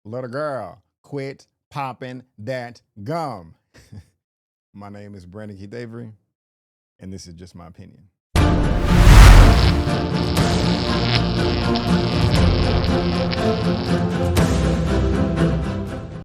Little girl, quit popping that gum. My name is Brandon Keith Avery, and this is just my opinion.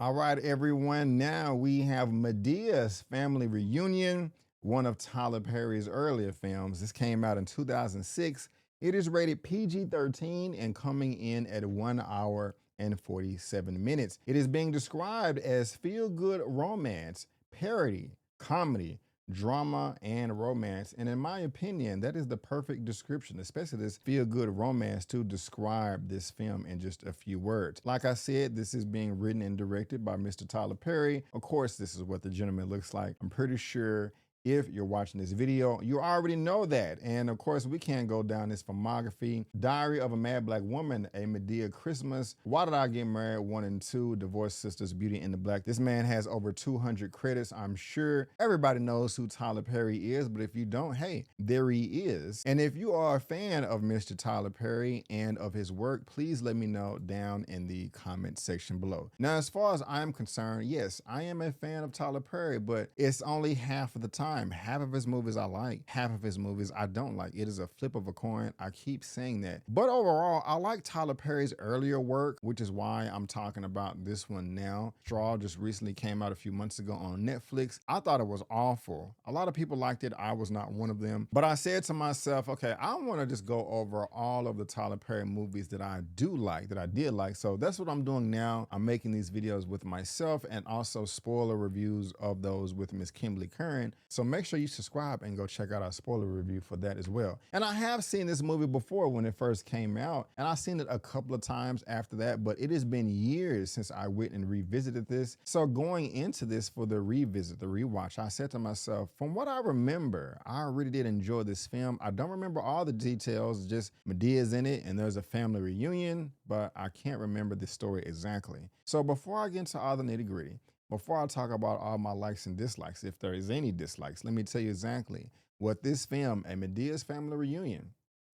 All right, everyone. Now we have Madea's Family Reunion, one of Tyler Perry's earlier films. This came out in 2006. It is rated PG-13 and coming in at 1 hour and 47 minutes. It is being described as feel-good romance, parody, comedy, drama, and romance. And in my opinion, that is the perfect description, especially this feel-good romance, to describe this film in just a few words. Like I said, this is being written and directed by Mr. Tyler Perry. Of course, this is what the gentleman looks like. I'm pretty sure if you're watching this video, you already know that. And of course, we can't go down this filmography. Diary of a Mad Black Woman, A Madea Christmas, Why Did I Get Married 1 and 2, Divorced Sisters, Beauty in the Black. This man has over 200 credits. I'm sure everybody knows who Tyler Perry is, but if you don't, hey, there he is. And if you are a fan of Mr. Tyler Perry and of his work, please let me know down in the comment section below. Now, as far as I'm concerned, yes, I am a fan of Tyler Perry, but it's only half of the time. Half of his movies I like, half of his movies I don't like. It is a flip of a coin. I keep saying that. But overall, I like Tyler Perry's earlier work, which is why I'm talking about this one now. Straw just recently came out a few months ago on Netflix. I thought it was awful. A lot of people liked it. I was not one of them. But I said to myself, okay, I want to just go over all of the Tyler Perry movies that I do like, that I did like. So that's what I'm doing now. I'm making these videos with myself and also spoiler reviews of those with Miss Kimberly Curran. So make sure you subscribe and go check out our spoiler review for that as well. And I have seen this movie before when it first came out, and I've seen it a couple of times after that, but it has been years since I went and revisited this. So going into this for the revisit, the rewatch, I said to myself, from what I remember, I really did enjoy this film. I don't remember all the details, just Madea's in it, and there's a family reunion, but I can't remember the story exactly. So before I get into all the nitty-gritty, before I talk about all my likes and dislikes, if there is any dislikes, let me tell you exactly what this film, A Madea's Family Reunion,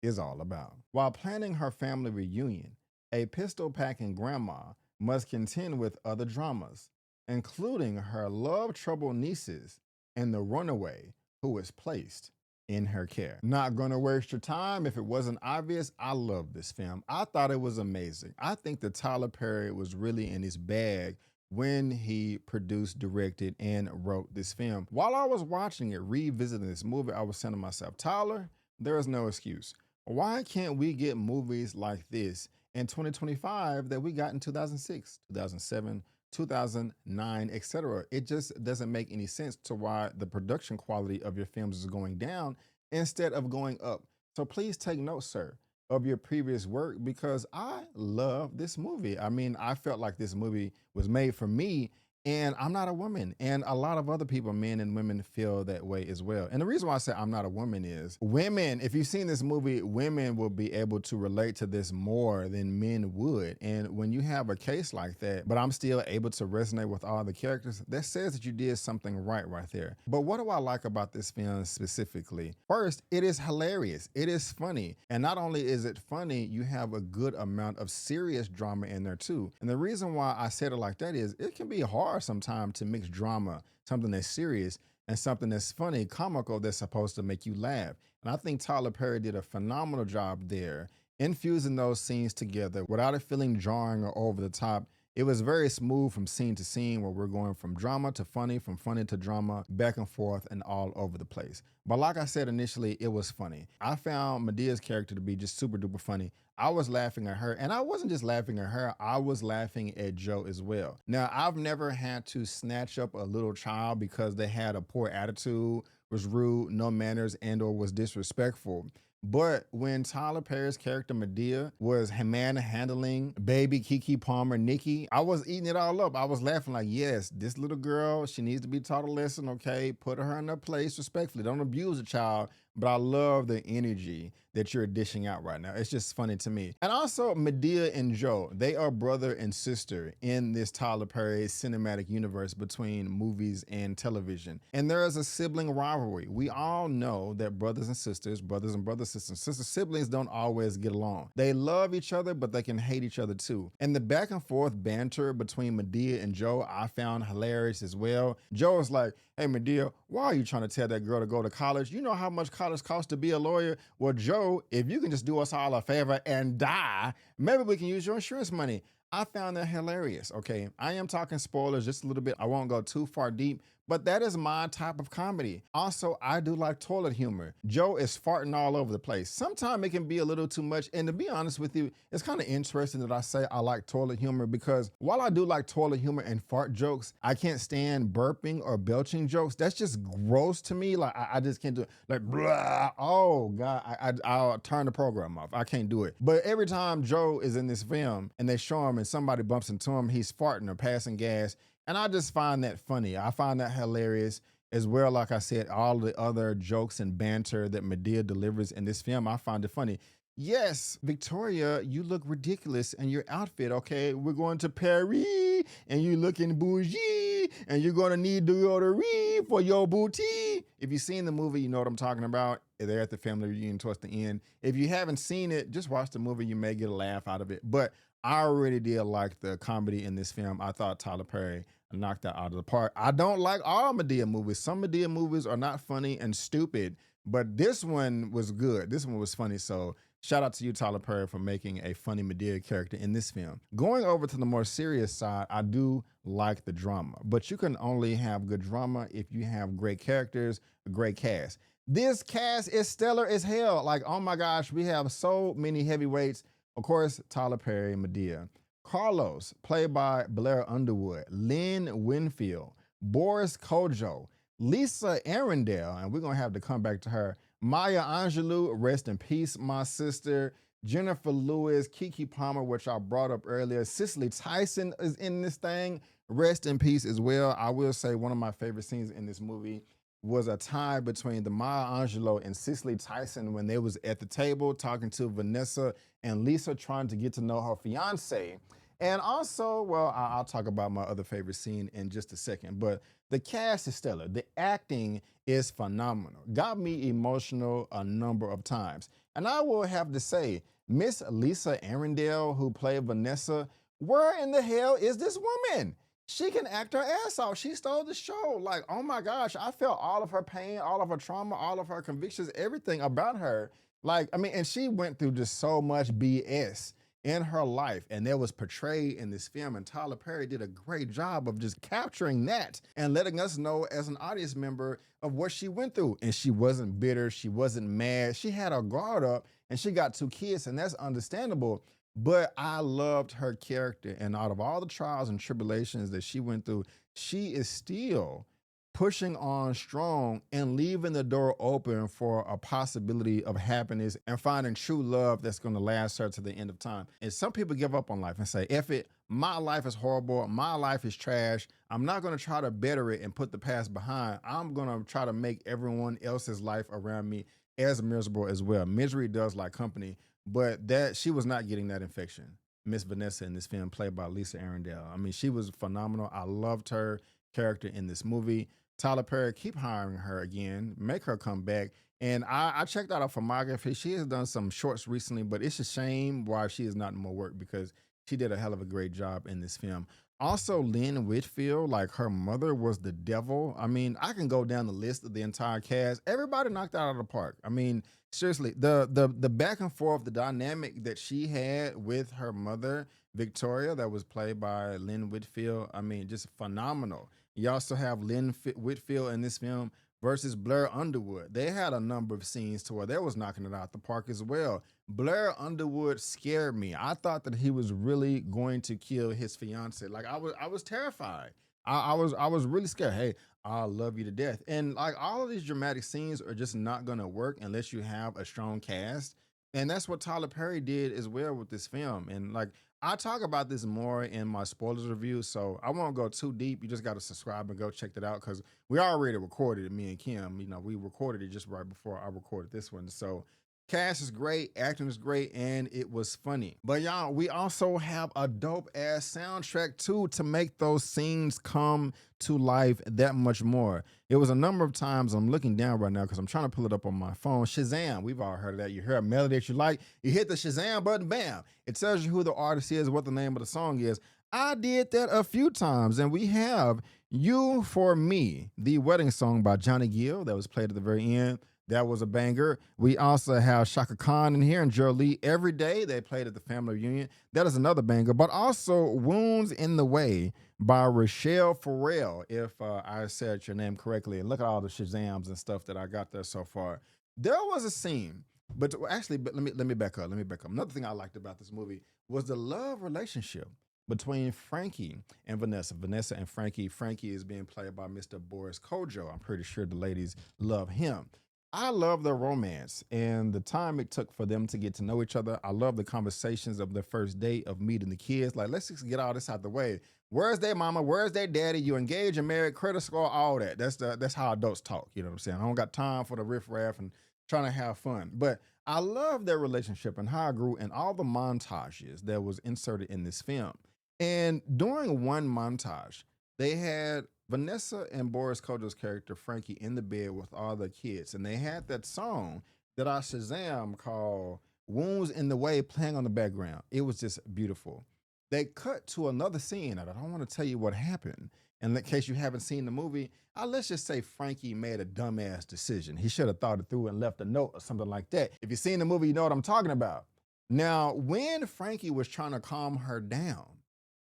is all about. While planning her family reunion, a pistol-packing grandma must contend with other dramas, including her love-troubled nieces and the runaway who is placed in her care. Not gonna waste your time. If it wasn't obvious, I love this film. I thought it was amazing. I think that Tyler Perry was really in his bag when he produced, directed, and wrote this film. While I was watching it, revisiting this movie, I was saying to myself, Tyler, there is no excuse. Why can't we get movies like this in 2025 that we got in 2006, 2007, 2009, etc.? It just doesn't make any sense to why the production quality of your films is going down instead of going up. So please take note, sir, of your previous work, because I love this movie. I mean, I felt like this movie was made for me, and I'm not a woman. And a lot of other people, men and women, feel that way as well. And the reason why I say I'm not a woman is women, if you've seen this movie, women will be able to relate to this more than men would. And when you have a case like that, but I'm still able to resonate with all the characters, that says that you did something right there. But what do I like about this film specifically? First, it is hilarious. It is funny. And not only is it funny, you have a good amount of serious drama in there too. And the reason why I said it like that is it can be hard sometimes to mix drama, something that's serious, and something that's funny, comical, that's supposed to make you laugh. And I think Tyler Perry did a phenomenal job there, infusing those scenes together without it feeling jarring or over the top. It was very smooth from scene to scene, where we're going from drama to funny, from funny to drama, back and forth and all over the place. But like I said initially, it was funny. I found Madea's character to be just super duper funny. I was laughing at her, and I wasn't just laughing at her, I was laughing at Joe as well. Now, I've never had to snatch up a little child because they had a poor attitude, was rude, no manners, and or was disrespectful. But when Tyler Perry's character Madea was manhandling baby Keke Palmer, Nikki, I was eating it all up. I was laughing like, yes, this little girl, she needs to be taught a lesson, okay? Put her in her place respectfully. Don't abuse a child, but I love the energy that you're dishing out right now. It's just funny to me. And also, Madea and Joe, they are brother and sister in this Tyler Perry cinematic universe between movies and television. And there is a sibling rivalry. We all know that brothers and brother sisters, sister siblings don't always get along. They love each other, but they can hate each other too. And the back and forth banter between Madea and Joe, I found hilarious as well. Joe is like, hey, Madea, why are you trying to tell that girl to go to college? You know how much college costs to be a lawyer? Well, Joe, if you can just do us all a favor and die, maybe we can use your insurance money. I found that hilarious. Okay, I am talking spoilers just a little bit. I won't go too far deep, but that is my type of comedy. Also, I do like toilet humor. Joe is farting all over the place. Sometimes it can be a little too much. And to be honest with you, it's kind of interesting that I say I like toilet humor, because while I do like toilet humor and fart jokes, I can't stand burping or belching jokes. That's just gross to me. Like I just can't do it. Like, blah. Oh God, I'll turn the program off. I can't do it. But every time Joe is in this film and they show him and somebody bumps into him, he's farting or passing gas. And I just find that funny. I find that hilarious as well. Like I said, all the other jokes and banter that Madea delivers in this film, I find it funny. Yes, Victoria, you look ridiculous in your outfit. Okay, we're going to Paris and you looking bougie and you're going to need deodorant for your booty. If you've seen the movie, you know what I'm talking about. They're at the family reunion towards the end. If you haven't seen it, just watch the movie. You may get a laugh out of it. But I already did like the comedy in this film. I thought Tyler Perry knocked that out of the park. I don't like all Madea movies. Some Madea movies are not funny and stupid, but this one was good. This one was funny. So shout out to you, Tyler Perry, for making a funny Madea character in this film. Going over to the more serious side, I do like the drama, but you can only have good drama if you have great characters, a great cast. This cast is stellar as hell. Like, oh my gosh, we have so many heavyweights. Of course, Tyler Perry and Madea. Carlos, played by Blair Underwood, Lynn Winfield, Boris Kojo, Lisa Arundel, and we're going to have to come back to her, Maya Angelou, rest in peace, my sister, Jennifer Lewis, Keke Palmer, which I brought up earlier, Cicely Tyson is in this thing, rest in peace as well. I will say one of my favorite scenes in this movie was a tie between the Maya Angelou and Cicely Tyson when they was at the table talking to Vanessa and Lisa trying to get to know her fiance. And also, well, I'll talk about my other favorite scene in just a second, but the cast is stellar. The acting is phenomenal. Got me emotional a number of times. And I will have to say, Miss Lisa Arundel, who played Vanessa, where in the hell is this woman? She can act her ass off. She stole the show. Like, oh my gosh, I felt all of her pain, all of her trauma, all of her convictions, everything about her. Like, I mean, and she went through just so much BS in her life, and that was portrayed in this film. And Tyler Perry did a great job of just capturing that and letting us know as an audience member of what she went through. And she wasn't bitter. She wasn't mad. She had her guard up, and she got 2 kids, and that's understandable. But I loved her character. And out of all the trials and tribulations that she went through, she is still pushing on strong and leaving the door open for a possibility of happiness and finding true love that's going to last her to the end of time. And some people give up on life and say, F it, my life is horrible, my life is trash. I'm not going to try to better it and put the past behind. I'm going to try to make everyone else's life around me as miserable as well. Misery does like company, but that she was not getting that infection. Miss Vanessa in this film, played by Lisa Arundel. I mean, she was phenomenal. I loved her character in this movie. Tyler Perry, keep hiring her again, make her come back. And I checked out her filmography. She has done some shorts recently, but it's a shame why she is not in more work, because she did a hell of a great job in this film. Also, Lynn Whitfield, like her mother was the devil. I mean, I can go down the list of the entire cast. Everybody knocked out of the park. I mean, seriously, the back and forth, the dynamic that she had with her mother, Victoria, that was played by Lynn Whitfield. I mean, just phenomenal. You also have Lynn Whitfield in this film versus Blair Underwood. They had a number of scenes to where they was knocking it out the park as well. Blair Underwood scared me. I thought that he was really going to kill his fiance. Like I was terrified. I was really scared. Hey, I love you to death. And like all of these dramatic scenes are just not gonna work unless you have a strong cast. And that's what Tyler Perry did as well with this film. And like I talk about this more in my spoilers review, so I won't go too deep. You just got to subscribe and go check that out because we already recorded it. Me and Kim, we recorded it just right before I recorded this one. So cast is great, acting is great, and it was funny. But y'all, we also have a dope ass soundtrack too to make those scenes come to life that much more. It was a number of times. I'm looking down right now because I'm trying to pull it up on my phone. Shazam, we've all heard of that. You hear a melody that you like, you hit the Shazam button, bam, it tells you who the artist is, what the name of the song is. I did that a few times, and we have You For Me, the wedding song by Johnny Gill that was played at the very end. That was a banger. We also have Shaka Khan in here and Jolie Every Day. They played at the family reunion. That is another banger. But also Wounds in the Way by Rochelle Farrell, if I said your name correctly. And look at all the Shazams and stuff that I got there so far. There was a scene, but actually, but let me back up. Let me back up. Another thing I liked about this movie was the love relationship between Frankie and Vanessa. Vanessa and Frankie. Frankie is being played by Mr. Boris Kojo. I'm pretty sure the ladies love him. I love their romance and the time it took for them to get to know each other. I love the conversations of the first date of meeting the kids. Like, let's just get all this out the way. Where's their mama? Where's their daddy? You engaged and married, credit score, all that. That's how adults talk. You know what I'm saying? I don't got time for the riffraff and trying to have fun. But I love their relationship and how it grew and all the montages that was inserted in this film. And during one montage, they had Vanessa and Boris Kojo's character Frankie in the bed with all the kids, and they had that song that I Shazam called "Wounds in the Way" playing on the background. It was just beautiful. They cut to another scene, and I don't want to tell you what happened. And in case you haven't seen the movie, let's just say Frankie made a dumbass decision. He should have thought it through and left a note or something like that. If you've seen the movie, you know what I'm talking about. Now, when Frankie was trying to calm her down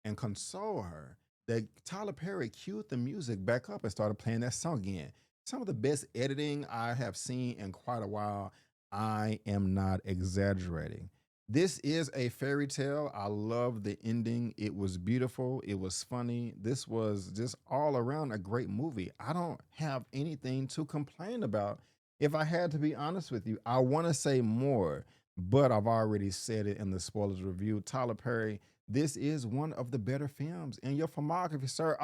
and console her, that Tyler Perry queued the music back up and started playing that song again. Some of the best editing I have seen in quite a while. I am not exaggerating. This is a fairy tale. I love the ending. It was beautiful. It was funny. This was just all around a great movie. I don't have anything to complain about. If I had to be honest with you, I want to say more, but I've already said it in the spoilers review. Tyler Perry, this is one of the better films in your filmography, sir.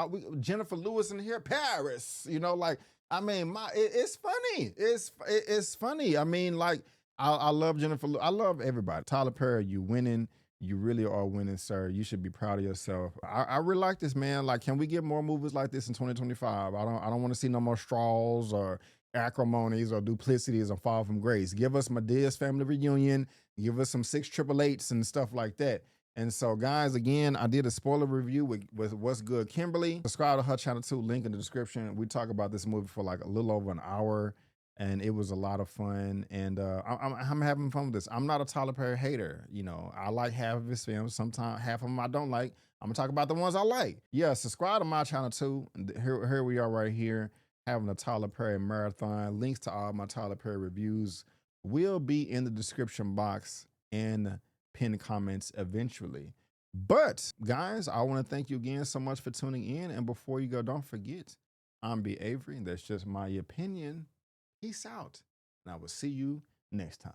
Jennifer Lewis in here, Paris. Like, I mean, it's funny. It's funny. I mean, like, I love Jennifer. I love everybody. Tyler Perry, you winning. You really are winning, sir. You should be proud of yourself. I really like this, man. Like, can we get more movies like this in 2025? I don't want to see no more straws or acrimonies or duplicities or fall from grace. Give us Madea's family reunion. Give us some 688s and stuff like that. And so, guys, again, I did a spoiler review with What's Good Kimberly. Subscribe to her channel too, link in the description. We talk about this movie for like a little over an hour, and it was a lot of fun. And I'm having fun with this. I'm not a Tyler Perry hater. I like half of his films. Sometimes half of them I don't like. I'm gonna talk about the ones I like. Yeah, subscribe to my channel too. Here we are right here having a Tyler Perry marathon. Links to all my Tyler Perry reviews will be in the description box and pinned comments eventually. But guys, I want to thank you again so much for tuning in. And before you go, don't forget, I'm B. Avery. That's just my opinion. Peace out. And I will see you next time.